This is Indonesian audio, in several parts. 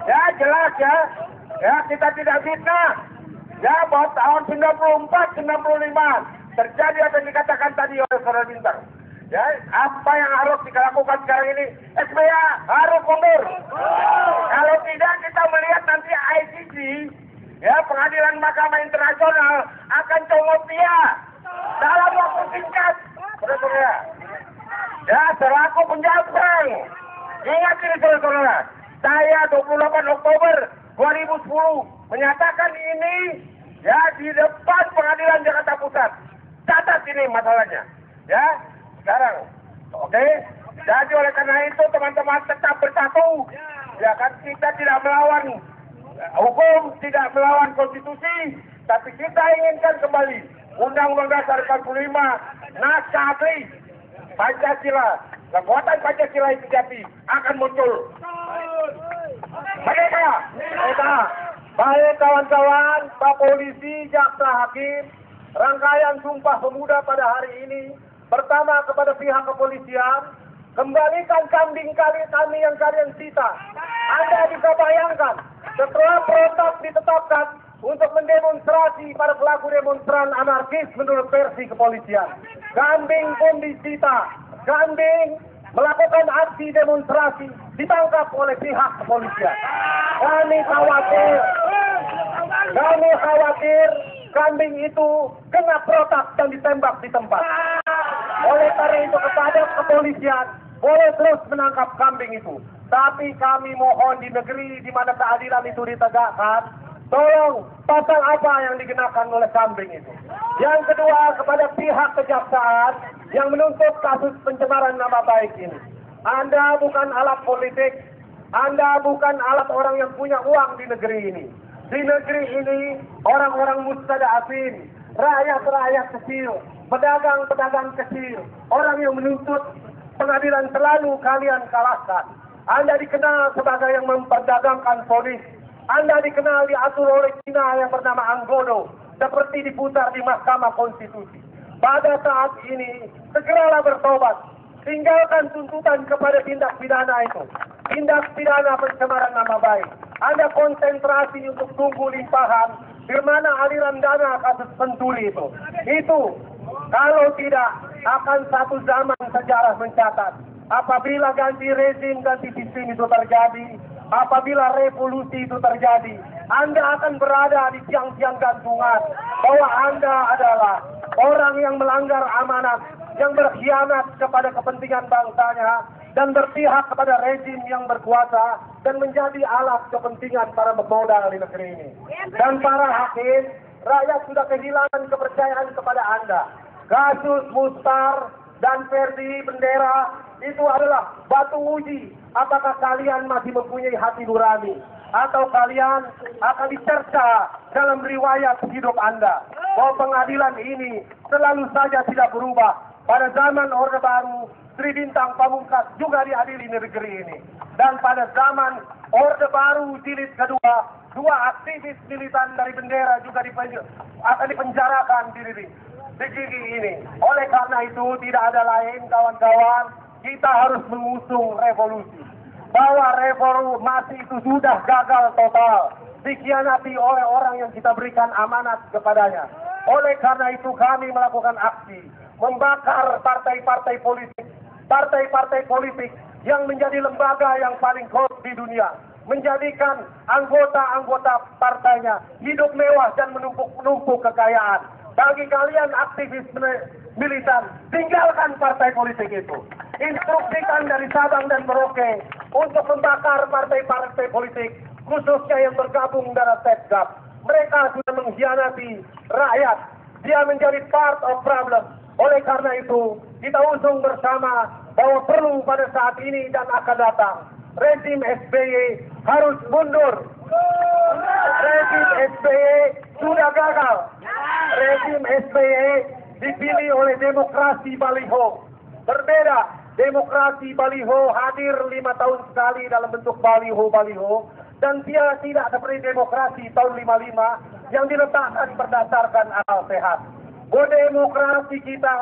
Ya jelas ya. Ya kita tidak fitnah. Ya bahwa tahun 94, 95 terjadi apa yang dikatakan tadi oleh Saudara Bintang. Ya, apa yang harus dilakukan sekarang ini? SBA harus mundur. Kalau tidak kita melihat nanti ICC, ya Pengadilan Mahkamah Internasional akan comot dia dalam waktu singkat. Saudara, ya selaku penjabat, ingat ini saudara, saya 28 Oktober 2010 menyatakan ini ya di depan Pengadilan Jakarta Pusat. Catat ini masalahnya, ya. Sekarang, oke. Jadi oleh karena itu teman-teman tetap bersatu. Ya kan kita tidak melawan hukum, tidak melawan konstitusi, tapi kita inginkan kembali Undang-Undang Dasar 45, naskah asli Pancasila, kekuatan Pancasila itu sejati akan muncul. Baik kawan-kawan, Pak Polisi, Jaksa Hakim, rangkaian Sumpah Pemuda pada hari ini. Pertama kepada pihak kepolisian, kembalikan kambing kami yang kalian sita. Anda bisa bayangkan, setelah protap ditetapkan untuk mendemonstrasi para pelaku demonstran anarkis menurut versi kepolisian, kambing pun disita. Kambing melakukan aksi demonstrasi ditangkap oleh pihak kepolisian. Kami khawatir kambing itu kena protap dan ditembak di tempat. Oleh karena itu kepada kepolisian boleh terus menangkap kambing itu. Tapi kami mohon di negeri di mana keadilan itu ditegakkan, tolong pasal apa yang dikenakan oleh kambing itu. Yang kedua kepada pihak kejaksaan yang menuntut kasus pencemaran nama baik ini. Anda bukan alat politik, Anda bukan alat orang yang punya uang di negeri ini. Di negeri ini orang-orang mustada'afin, rakyat-rakyat kecil, pedagang-pedagang kecil, orang yang menuntut pengadilan selalu kalian kalahkan. Anda dikenal sebagai yang memperdagangkan polis. Anda dikenal diatur oleh Cina yang bernama Anggodo, seperti diputar di Mahkamah Konstitusi. Pada saat ini, segeralah bertobat. Tinggalkan tuntutan kepada tindak pidana itu. Tindak pidana pencemaran nama baik. Anda konsentrasi untuk tunggu limpahan di mana aliran dana kasus Pentuli itu. Itu, kalau tidak, akan satu zaman sejarah mencatat. Apabila ganti rezim, ganti sistem itu terjadi, apabila revolusi itu terjadi, Anda akan berada di tiang-tiang gantungan bahwa Anda adalah orang yang melanggar amanat, yang berkhianat kepada kepentingan bangsanya, dan berpihak kepada rezim yang berkuasa, dan menjadi alat kepentingan para pemodal di negeri ini. Dan para hakim, rakyat sudah kehilangan kepercayaan kepada Anda. Kasus Mustar dan Ferdi Bendera itu adalah batu uji apakah kalian masih mempunyai hati nurani, atau kalian akan dicerca dalam riwayat hidup Anda bahwa pengadilan ini selalu saja tidak berubah. Pada zaman Orde Baru, Sri Bintang Pamungkas juga diadili di negeri ini. Dan pada zaman Orde Baru jilid kedua, dua aktivis militan dari Bendera juga akan dipenjarakan di gigi ini. Oleh karena itu tidak ada lain kawan-kawan, kita harus mengusung revolusi. Bahwa reformasi itu sudah gagal total, dikhianati oleh orang yang kita berikan amanat kepadanya. Oleh karena itu kami melakukan aksi, membakar partai-partai politik yang menjadi lembaga yang paling korup di dunia, menjadikan anggota-anggota partainya hidup mewah dan menumpuk kekayaan. Bagi kalian aktivis militan, tinggalkan partai politik itu. Instruksikan dari Sabang dan Merauke untuk membakar partai-partai politik, khususnya yang bergabung dalam Setgab. Mereka sudah mengkhianati rakyat. Dia menjadi part of problem. Oleh karena itu, kita usung bersama bahwa perlu pada saat ini dan akan datang, rezim SBY harus mundur. Rezim SBY sudah gagal. Rezim SBY dipilih oleh demokrasi baliho. Berbeda, demokrasi baliho hadir 5 tahun sekali dalam bentuk baliho-baliho, dan dia tidak seperti demokrasi tahun 55 yang diletakkan berdasarkan akal sehat. Demokrasi kita,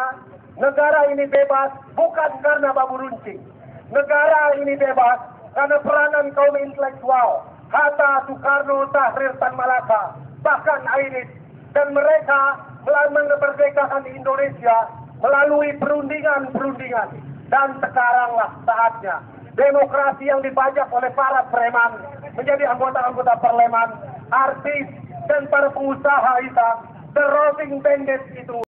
negara ini bebas bukan karena babu runcing. Negara ini bebas karena peranan kaum intelektual, Hatta, Soekarno, Tahrir, Tan Malaka, bahkan Ainis, dan mereka memerdekakan Indonesia melalui perundingan-perundingan. Dan sekaranglah saatnya demokrasi yang dibajak oleh para preman menjadi anggota-anggota parlemen, artis, dan para pengusaha hitam, the roving bandits itu